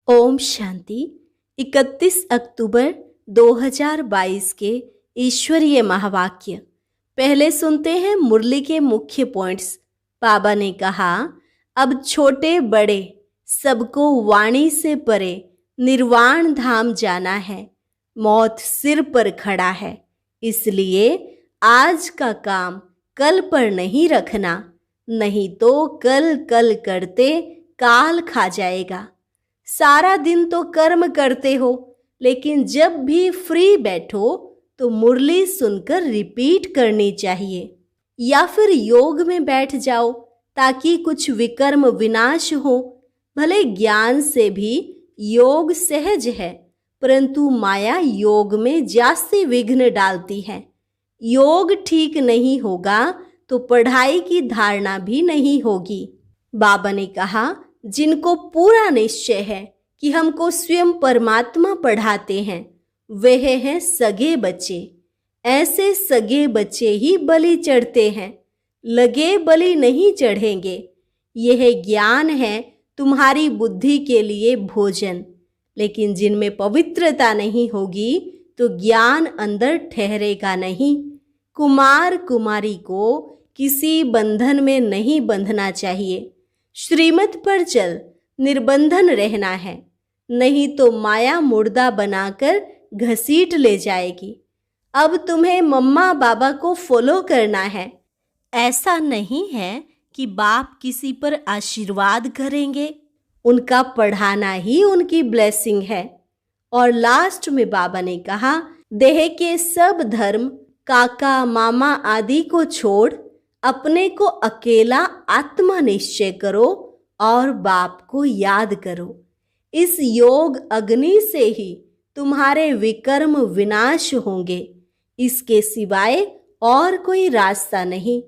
ओम शांति। 31 अक्टूबर 2022 के ईश्वरीय महावाक्य। पहले सुनते हैं मुरली के मुख्य पॉइंट्स। बाबा ने कहा, अब छोटे बड़े सबको वाणी से परे निर्वाण धाम जाना है। मौत सिर पर खड़ा है, इसलिए आज का काम कल पर नहीं रखना, नहीं तो कल कल करते काल खा जाएगा। सारा दिन तो कर्म करते हो, लेकिन जब भी फ्री बैठो तो मुरली सुनकर रिपीट करनी चाहिए, या फिर योग में बैठ जाओ ताकि कुछ विकर्म विनाश हो। भले ज्ञान से भी योग सहज है, परंतु माया योग में जास्ती विघ्न डालती है। योग ठीक नहीं होगा तो पढ़ाई की धारणा भी नहीं होगी। बाबा ने कहा, जिनको पूरा निश्चय है कि हमको स्वयं परमात्मा पढ़ाते हैं, वह हैं सगे बच्चे। ऐसे सगे बच्चे ही बलि चढ़ते हैं, लगे बलि नहीं चढ़ेंगे। यह ज्ञान है तुम्हारी बुद्धि के लिए भोजन, लेकिन जिनमें पवित्रता नहीं होगी तो ज्ञान अंदर ठहरेगा नहीं। कुमार कुमारी को किसी बंधन में नहीं बंधना चाहिए। श्रीमत पर चल, निर्बंधन रहना है, नहीं तो माया मुर्दा बनाकर घसीट ले जाएगी। अब तुम्हें मम्मा बाबा को फॉलो करना है। ऐसा नहीं है कि बाप किसी पर आशीर्वाद करेंगे, उनका पढ़ाना ही उनकी ब्लेसिंग है। और लास्ट में बाबा ने कहा, देह के सब धर्म काका मामा आदि को छोड़ अपने को अकेला आत्मा निश्चय करो और बाप को याद करो। इस योग अग्नि से ही तुम्हारे विकर्म विनाश होंगे, इसके सिवाय और कोई रास्ता नहीं।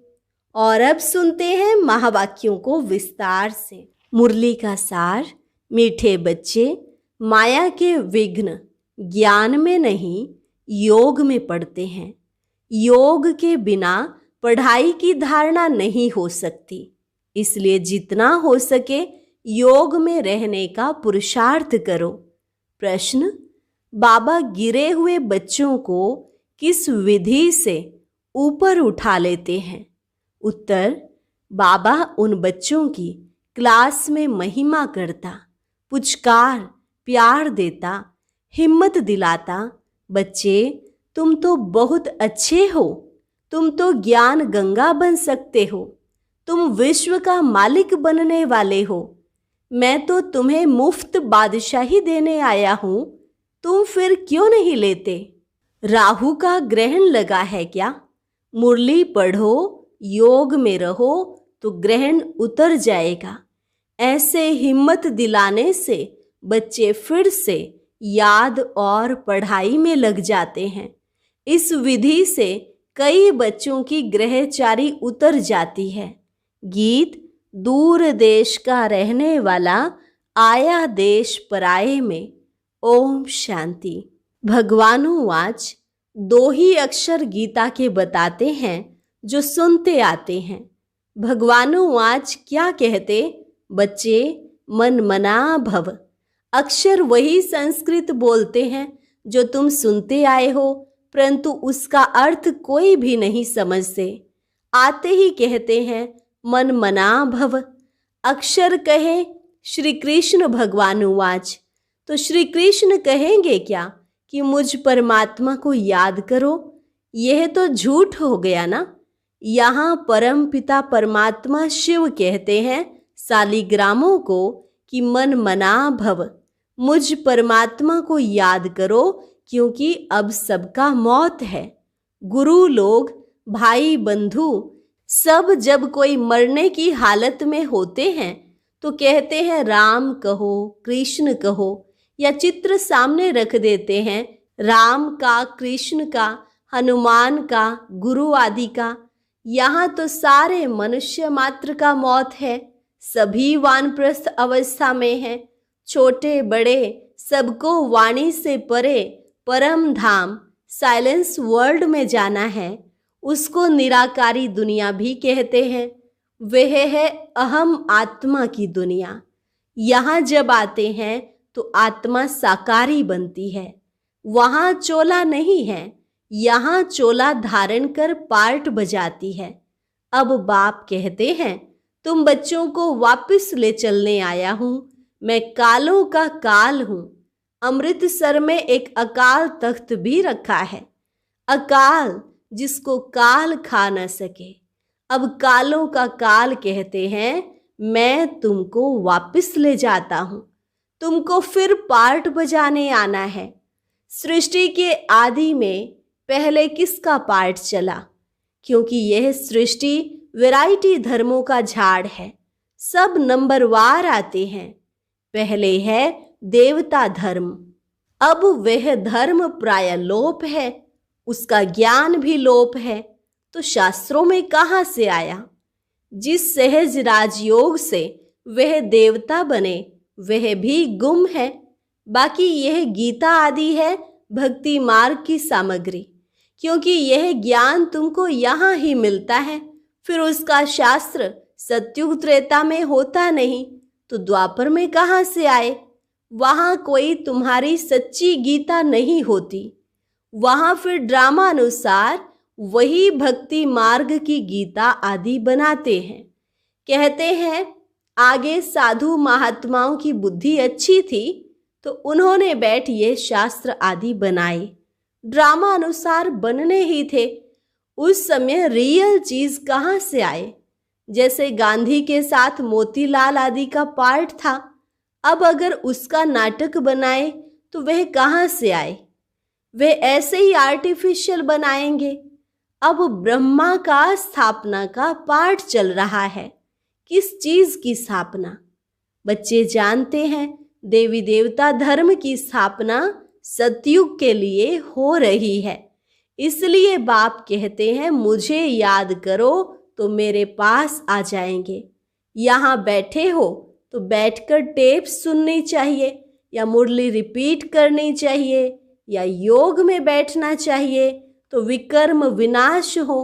और अब सुनते हैं महावाक्यों को विस्तार से। मुरली का सार। मीठे बच्चे, माया के विघ्न ज्ञान में नहीं योग में पड़ते हैं। योग के बिना पढ़ाई की धारणा नहीं हो सकती, इसलिए जितना हो सके योग में रहने का पुरुषार्थ करो। प्रश्न, बाबा गिरे हुए बच्चों को किस विधि से ऊपर उठा लेते हैं? उत्तर, बाबा उन बच्चों की क्लास में महिमा करता, पुचकार प्यार देता, हिम्मत दिलाता। बच्चे, तुम तो बहुत अच्छे हो, तुम तो ज्ञान गंगा बन सकते हो, तुम विश्व का मालिक बनने वाले हो। मैं तो तुम्हें मुफ्त बादशाही देने आया हूं, तुम फिर क्यों नहीं लेते? राहु का ग्रहण लगा है क्या? मुरली पढ़ो, योग में रहो तो ग्रहण उतर जाएगा। ऐसे हिम्मत दिलाने से बच्चे फिर से याद और पढ़ाई में लग जाते हैं। इस विधि से कई बच्चों की ग्रहचारी उतर जाती है। गीत, दूर देश का रहने वाला आया देश पराए में। ओम शांति। भगवानुवाच, दो ही अक्षर गीता के बताते हैं जो सुनते आते हैं। भगवानुवाच क्या कहते? बच्चे, मन मना भव। अक्षर वही संस्कृत बोलते हैं जो तुम सुनते आए हो, परंतु उसका अर्थ कोई भी नहीं समझते। आते ही कहते हैं मन मना भव। अक्षर कहे श्री कृष्ण भगवानुवाच, तो श्री कृष्ण कहेंगे क्या कि मुझ परमात्मा को याद करो? यह तो झूठ हो गया ना। यहाँ परम पिता परमात्मा शिव कहते हैं सालिग्रामों को कि मन मना भव, मुझ परमात्मा को याद करो, क्योंकि अब सबका मौत है। गुरु लोग, भाई बंधु सब जब कोई मरने की हालत में होते हैं तो कहते हैं राम कहो, कृष्ण कहो, या चित्र सामने रख देते हैं राम का, कृष्ण का, हनुमान का, गुरु आदि का। यहाँ तो सारे मनुष्य मात्र का मौत है, सभी वानप्रस्थ अवस्था में हैं। छोटे बड़े सबको वाणी से परे परम धाम साइलेंस वर्ल्ड में जाना है। उसको निराकारी दुनिया भी कहते हैं। वह है अहम आत्मा की दुनिया। यहाँ जब आते हैं तो आत्मा साकारी बनती है। वहां चोला नहीं है, यहाँ चोला धारण कर पार्ट बजाती है। अब बाप कहते हैं, तुम बच्चों को वापस ले चलने आया हूं। मैं कालों का काल हूं। अमृतसर में एक अकाल तख्त भी रखा है, अकाल जिसको काल खा न सके। अब कालों का काल कहते हैं, मैं तुमको वापस ले जाता हूं। तुमको फिर पार्ट बजाने आना है। सृष्टि के आदि में पहले किसका पार्ट चला? क्योंकि यह सृष्टि वैरायटी धर्मों का झाड़ है। सब नंबरवार आते हैं। पहले है देवता धर्म। अब वह धर्म प्राय लोप है, उसका ज्ञान भी लोप है। तो शास्त्रों में कहाँ से आया? जिस सहज राजयोग से वह देवता बने वह भी गुम है। बाकी यह गीता आदि है भक्ति मार्ग की सामग्री, क्योंकि यह ज्ञान तुमको यहाँ ही मिलता है। फिर उसका शास्त्र सतयुग त्रेता में होता नहीं तो द्वापर में कहाँ से आए? वहाँ कोई तुम्हारी सच्ची गीता नहीं होती। वहाँ फिर ड्रामा अनुसार वही भक्ति मार्ग की गीता आदि बनाते हैं। कहते हैं आगे साधु महात्माओं की बुद्धि अच्छी थी तो उन्होंने बैठ ये शास्त्र आदि बनाए। ड्रामा अनुसार बनने ही थे। उस समय रियल चीज कहाँ से आए? जैसे गांधी के साथ मोतीलाल आदि का पार्ट था, अब अगर उसका नाटक बनाए तो वह कहाँ से आए? वे ऐसे ही आर्टिफिशियल बनाएंगे। अब ब्रह्मा का स्थापना का पार्ट चल रहा है। किस चीज की स्थापना? बच्चे जानते हैं देवी देवता धर्म की स्थापना सतयुग के लिए हो रही है। इसलिए बाप कहते हैं मुझे याद करो तो मेरे पास आ जाएंगे। यहाँ बैठे हो तो बैठकर टेप सुननी चाहिए या मुरली रिपीट करनी चाहिए या योग में बैठना चाहिए तो विकर्म विनाश हो।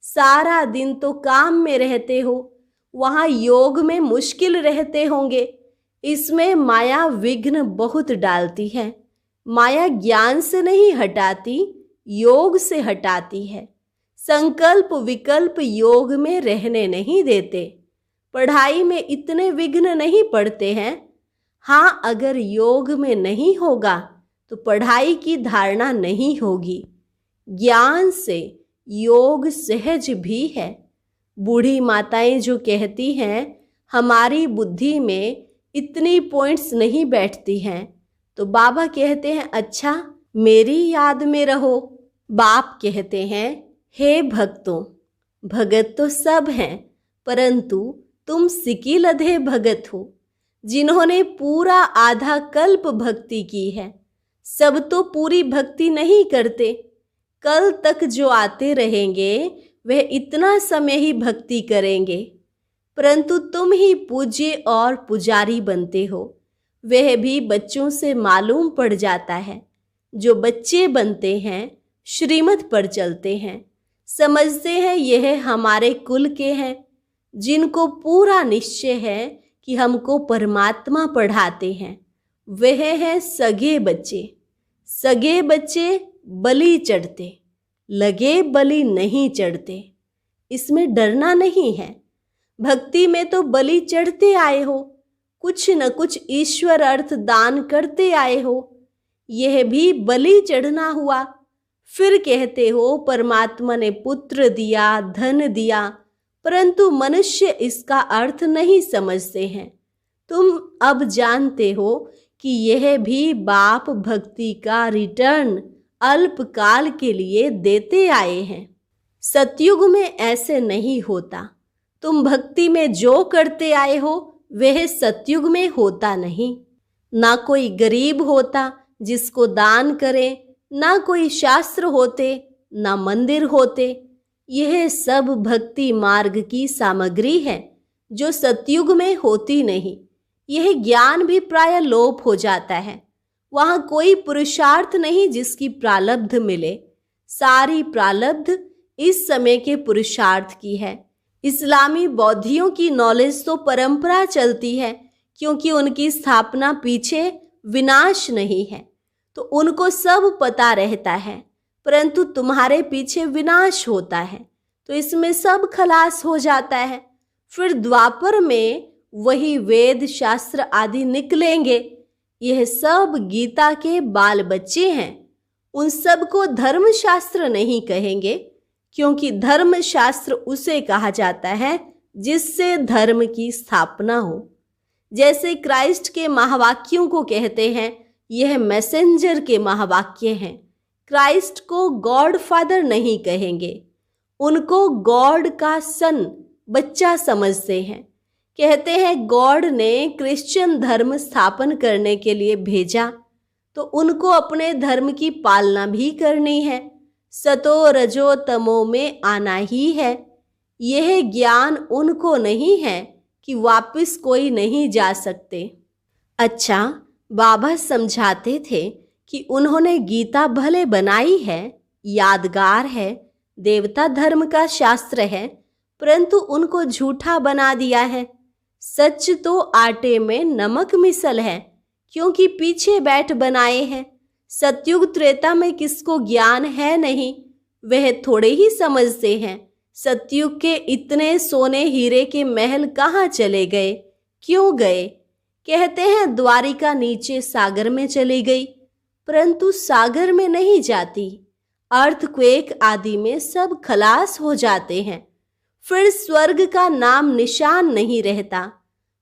सारा दिन तो काम में रहते हो, वहाँ योग में मुश्किल रहते होंगे। इसमें माया विघ्न बहुत डालती है। माया ज्ञान से नहीं हटाती, योग से हटाती है। संकल्प विकल्प योग में रहने नहीं देते। पढ़ाई में इतने विघ्न नहीं पड़ते हैं। हाँ, अगर योग में नहीं होगा तो पढ़ाई की धारणा नहीं होगी। ज्ञान से योग सहज भी है। बूढ़ी माताएं जो कहती हैं हमारी बुद्धि में इतनी पॉइंट्स नहीं बैठती हैं, तो बाबा कहते हैं अच्छा मेरी याद में रहो। बाप कहते हैं हे भक्तों, भगत तो सब हैं, परंतु तुम सिकी लधे भगत हो जिन्होंने पूरा आधा कल्प भक्ति की है। सब तो पूरी भक्ति नहीं करते। कल तक जो आते रहेंगे वह इतना समय ही भक्ति करेंगे, परंतु तुम ही पूज्य और पुजारी बनते हो। वह भी बच्चों से मालूम पड़ जाता है। जो बच्चे बनते हैं श्रीमत पर चलते हैं, समझते हैं यह हमारे कुल के हैं, जिनको पूरा निश्चय है कि हमको परमात्मा पढ़ाते हैं। वह हैं सगे बच्चे। सगे बच्चे बलि चढ़ते, लगे बलि नहीं चढ़ते। इसमें डरना नहीं है। भक्ति में तो बलि चढ़ते आए हो, कुछ न कुछ ईश्वर अर्थ दान करते आए हो। यह भी बलि चढ़ना हुआ। फिर कहते हो परमात्मा ने पुत्र दिया, धन दिया, परंतु मनुष्य इसका अर्थ नहीं समझते हैं। तुम अब जानते हो कि यह भी बाप भक्ति का रिटर्न अल्पकाल के लिए देते आए हैं। सतयुग में ऐसे नहीं होता। तुम भक्ति में जो करते आए हो वह सतयुग में होता नहीं। ना कोई गरीब होता जिसको दान करे, ना कोई शास्त्र होते, ना मंदिर होते। यह सब भक्ति मार्ग की सामग्री है जो सतयुग में होती नहीं। यह ज्ञान भी प्राय लोप हो जाता है। वहाँ कोई पुरुषार्थ नहीं जिसकी प्रालब्ध मिले। सारी प्रालब्ध इस समय के पुरुषार्थ की है। इस्लामी बौद्धियों की नॉलेज तो परंपरा चलती है, क्योंकि उनकी स्थापना पीछे विनाश नहीं है। तो उनको सब पता रहता है, परंतु तुम्हारे पीछे विनाश होता है, तो इसमें सब खलास हो जाता है। फिर द्वापर में वही वेद शास्त्र आदि निकलेंगे। यह सब गीता के बाल बच्चे हैं। उन सब को धर्मशास्त्र नहीं कहेंगे, क्योंकि धर्मशास्त्र उसे कहा जाता है जिससे धर्म की स्थापना हो। जैसे क्राइस्ट के महावाक्यों को कहते हैं, यह मैसेंजर के महावाक्य हैं। क्राइस्ट को गॉड फादर नहीं कहेंगे, उनको गॉड का सन, बच्चा समझते हैं। कहते हैं गॉड ने क्रिश्चियन धर्म स्थापन करने के लिए भेजा, तो उनको अपने धर्म की पालना भी करनी है। सतो रजो तमो में आना ही है। यह ज्ञान उनको नहीं है कि वापस कोई नहीं जा सकते। अच्छा, बाबा समझाते थे कि उन्होंने गीता भले बनाई है, यादगार है, देवता धर्म का शास्त्र है, परंतु उनको झूठा बना दिया है। सच तो आटे में नमक मिसल है, क्योंकि पीछे बैठ बनाए हैं। सतयुग त्रेता में किसको ज्ञान है नहीं, वह थोड़े ही समझते हैं। सतयुग के इतने सोने हीरे के महल कहाँ चले गए, क्यों गए? कहते हैं द्वारिका नीचे सागर में चली गई, परंतु सागर में नहीं जाती। अर्थक्वेक आदि में सब खलास हो जाते हैं। फिर स्वर्ग का नाम निशान नहीं रहता।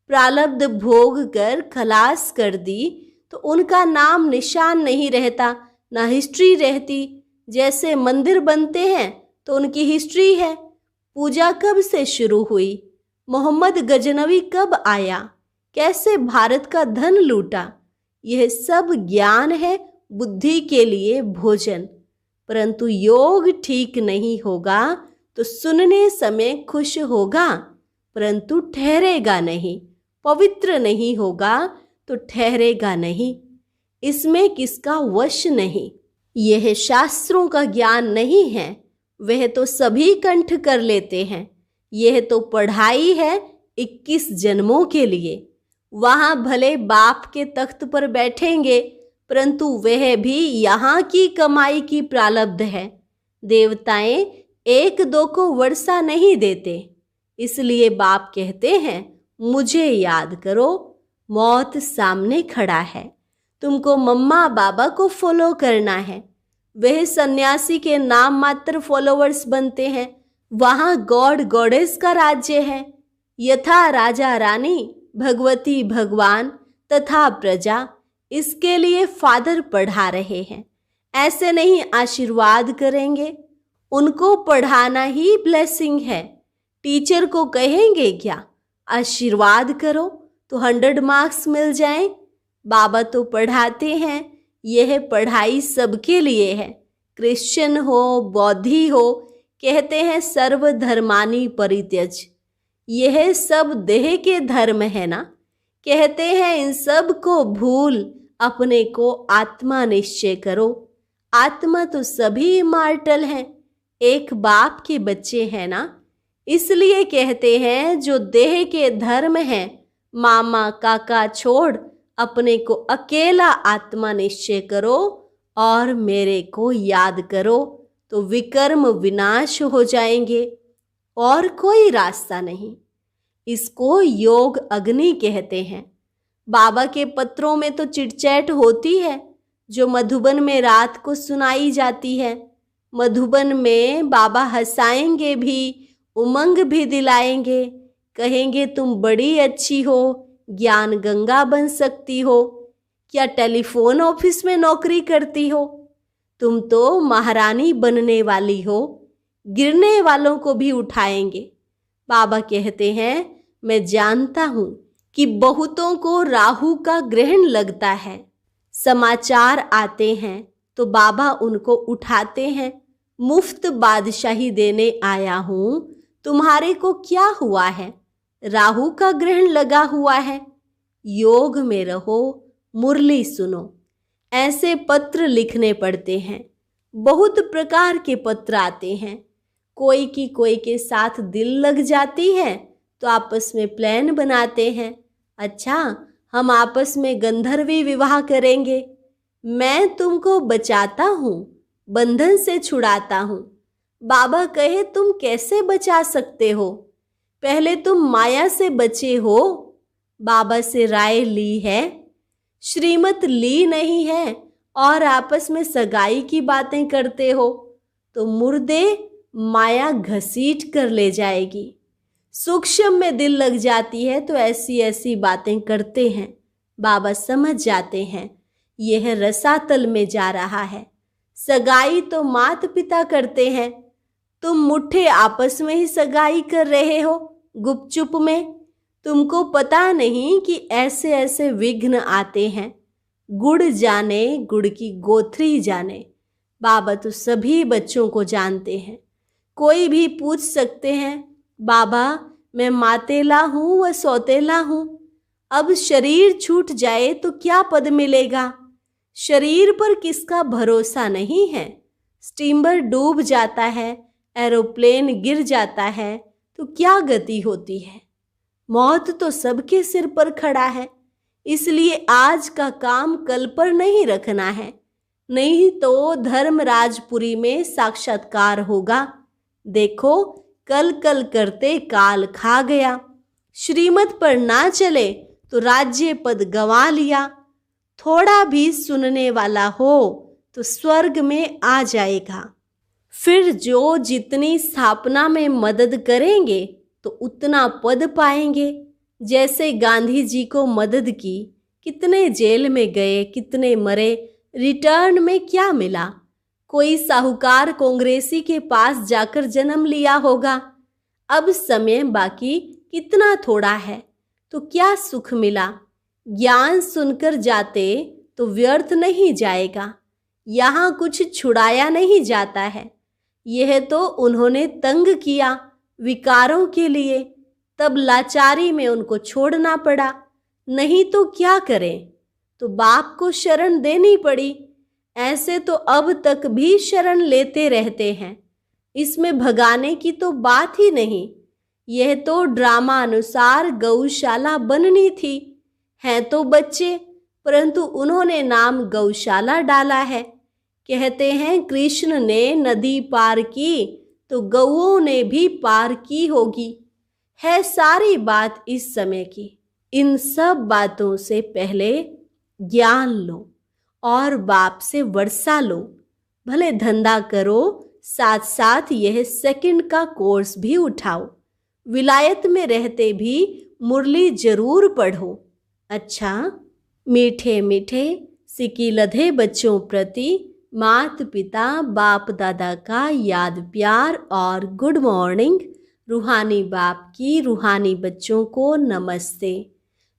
प्रारब्ध भोग कर खलास कर दी तो उनका नाम निशान नहीं रहता, ना हिस्ट्री रहती। जैसे मंदिर बनते हैं तो उनकी हिस्ट्री है। पूजा कब से शुरू हुई, मोहम्मद गजनवी कब आया, कैसे भारत का धन लूटा, यह सब ज्ञान है बुद्धि के लिए भोजन। परंतु योग ठीक नहीं होगा तो सुनने समय खुश होगा, परंतु ठहरेगा नहीं। पवित्र नहीं होगा तो ठहरेगा नहीं। इसमें किसका वश नहीं। यह शास्त्रों का ज्ञान नहीं है, वह तो सभी कंठ कर लेते हैं। यह तो पढ़ाई है 21 जन्मों के लिए। वहां भले बाप के तख्त पर बैठेंगे, परंतु वह भी यहाँ की कमाई की प्रारब्ध है। देवताएं एक दो को वर्षा नहीं देते, इसलिए बाप कहते हैं मुझे याद करो, मौत सामने खड़ा है, तुमको मम्मा बाबा को फॉलो करना है। वह सन्यासी के नाम मात्र फॉलोवर्स बनते हैं। वहां गॉड गॉडेस का राज्य है। यथा राजा रानी, भगवती भगवान तथा प्रजा, इसके लिए फादर पढ़ा रहे हैं। ऐसे नहीं आशीर्वाद करेंगे, उनको पढ़ाना ही ब्लेसिंग है। टीचर को कहेंगे क्या आशीर्वाद करो तो 100 मार्क्स मिल जाएं? बाबा तो पढ़ाते हैं। यह पढ़ाई सबके लिए है, क्रिश्चियन हो बौद्धि हो। कहते हैं सर्वधर्मानि परित्यज, यह सब देह के धर्म है ना। कहते हैं इन सब को भूल अपने को आत्मा निश्चय करो। आत्मा तो सभी इमॉर्टल हैं, एक बाप के बच्चे हैं ना। इसलिए कहते हैं जो देह के धर्म हैं, मामा काका छोड़ अपने को अकेला आत्मा निश्चय करो और मेरे को याद करो, तो विकर्म विनाश हो जाएंगे और कोई रास्ता नहीं। इसको योग अग्नि कहते हैं। बाबा के पत्रों में तो चिटचैट होती है, जो मधुबन में रात को सुनाई जाती है। मधुबन में बाबा हंसाएंगे भी, उमंग भी दिलाएंगे। कहेंगे तुम बड़ी अच्छी हो, ज्ञान गंगा बन सकती हो। क्या टेलीफोन ऑफिस में नौकरी करती हो? तुम तो महारानी बनने वाली हो। गिरने वालों को भी उठाएंगे। बाबा कहते हैं मैं जानता हूँ कि बहुतों को राहु का ग्रहण लगता है। समाचार आते हैं तो बाबा उनको उठाते हैं। मुफ्त बादशाही देने आया हूँ, तुम्हारे को क्या हुआ है? राहु का ग्रहण लगा हुआ है। योग में रहो, मुरली सुनो। ऐसे पत्र लिखने पड़ते हैं। बहुत प्रकार के पत्र आते हैं। कोई की कोई के साथ दिल लग जाती है तो आपस में प्लान बनाते हैं। अच्छा, हम आपस में गंधर्वी विवाह करेंगे। मैं तुमको बचाता हूँ, बंधन से छुड़ाता हूँ। बाबा कहे तुम कैसे बचा सकते हो? पहले तुम माया से बचे हो। बाबा से राय ली है, श्रीमत ली नहीं है और आपस में सगाई की बातें करते हो तो मुर्दे माया घसीट कर ले जाएगी। सूक्ष्म में दिल लग जाती है तो ऐसी ऐसी बातें करते हैं। बाबा समझ जाते हैं यह रसातल में जा रहा है। सगाई तो माता पिता करते हैं, तुम मुट्ठे आपस में ही सगाई कर रहे हो गुपचुप में। तुमको पता नहीं कि ऐसे ऐसे विघ्न आते हैं। गुड़ जाने गुड़ की गोथरी जाने। बाबा तो सभी बच्चों को जानते हैं। कोई भी पूछ सकते हैं, बाबा मैं मातेला हूँ व सौतेला हूँ, अब शरीर छूट जाए तो क्या पद मिलेगा? शरीर पर किसका भरोसा नहीं है। स्टीमर डूब जाता है, एरोप्लेन गिर जाता है तो क्या गति होती है? मौत तो सबके सिर पर खड़ा है। इसलिए आज का काम कल पर नहीं रखना है, नहीं तो धर्मराजपुरी में साक्षात्कार होगा। देखो कल कल करते काल खा गया। श्रीमत पर ना चले तो राज्य पद गंवा लिया। थोड़ा भी सुनने वाला हो तो स्वर्ग में आ जाएगा। फिर जो जितनी स्थापना में मदद करेंगे तो उतना पद पाएंगे। जैसे गांधी जी को मदद की, कितने जेल में गए, कितने मरे, रिटर्न में क्या मिला? कोई साहूकार कांग्रेसी के पास जाकर जन्म लिया होगा। अब समय बाकी कितना थोड़ा है तो क्या सुख मिला? ज्ञान सुनकर जाते तो व्यर्थ नहीं जाएगा। यहाँ कुछ छुड़ाया नहीं जाता है। यह तो उन्होंने तंग किया विकारों के लिए, तब लाचारी में उनको छोड़ना पड़ा। नहीं तो क्या करें? तो बाप को शरण देनी पड़ी। ऐसे तो अब तक भी शरण लेते रहते हैं। इसमें भगाने की तो बात ही नहीं। यह तो ड्रामा अनुसार गौशाला बननी थी। हैं तो बच्चे, परंतु उन्होंने नाम गौशाला डाला है। कहते हैं कृष्ण ने नदी पार की तो गौओं ने भी पार की होगी। है सारी बात इस समय की। इन सब बातों से पहले ज्ञान लो और बाप से वर्षा लो। भले धंधा करो, साथ साथ यह सेकंड का कोर्स भी उठाओ। विलायत में रहते भी मुरली जरूर पढ़ो। अच्छा, मीठे मीठे सिकी लधे बच्चों प्रति माता पिता बाप दादा का याद प्यार और गुड मॉर्निंग। रूहानी बाप की रूहानी बच्चों को नमस्ते।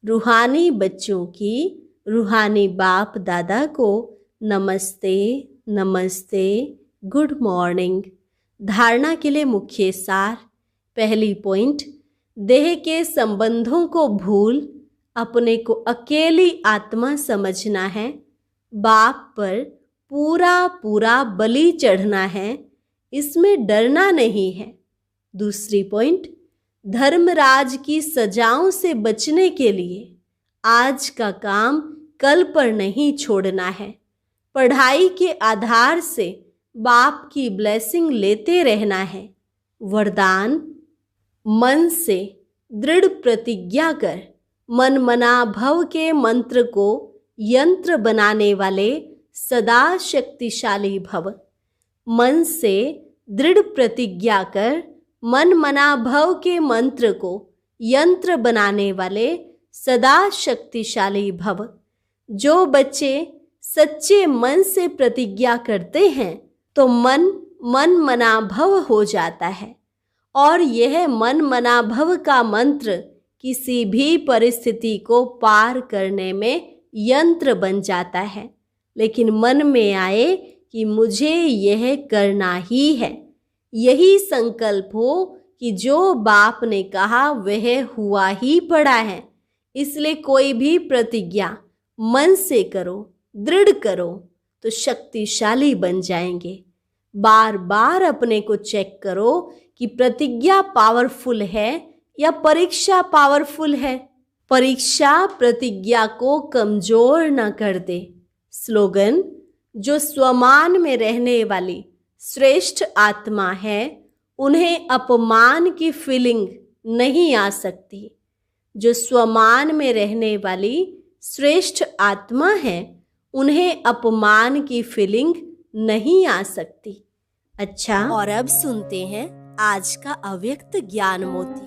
रूहानी बच्चों की रूहानी बाप दादा को नमस्ते नमस्ते, गुड मॉर्निंग। धारणा के लिए मुख्य सार। पहली पॉइंट, देह के संबंधों को भूल अपने को अकेली आत्मा समझना है। बाप पर पूरा पूरा बलि चढ़ना है, इसमें डरना नहीं है। दूसरी पॉइंट, धर्मराज की सजाओं से बचने के लिए आज का काम कल पर नहीं छोड़ना है। पढ़ाई के आधार से बाप की ब्लेसिंग लेते रहना है। वरदान, मन से दृढ़ प्रतिज्ञा कर मन मना भव के मंत्र को यंत्र बनाने वाले सदा शक्तिशाली भव। मन से दृढ़ प्रतिज्ञा कर मन मना भव के मंत्र को यंत्र बनाने वाले सदा शक्तिशाली भव। जो बच्चे सच्चे मन से प्रतिज्ञा करते हैं तो मन मना भव हो जाता है और यह मन मना भव का मंत्र किसी भी परिस्थिति को पार करने में यंत्र बन जाता है। लेकिन मन में आए कि मुझे यह करना ही है, यही संकल्प हो कि जो बाप ने कहा वह हुआ ही पड़ा है। इसलिए कोई भी प्रतिज्ञा मन से करो, दृढ़ करो तो शक्तिशाली बन जाएंगे। बार बार अपने को चेक करो कि प्रतिज्ञा पावरफुल है या परीक्षा पावरफुल है। परीक्षा प्रतिज्ञा को कमजोर न कर दे। स्लोगन: जो स्वमान में रहने वाली श्रेष्ठ आत्मा है उन्हें अपमान की फीलिंग नहीं आ सकती। जो स्वमान में रहने वाली श्रेष्ठ आत्मा है उन्हें अपमान की फीलिंग नहीं आ सकती। अच्छा, और अब सुनते हैं आज का अव्यक्त ज्ञान मोती।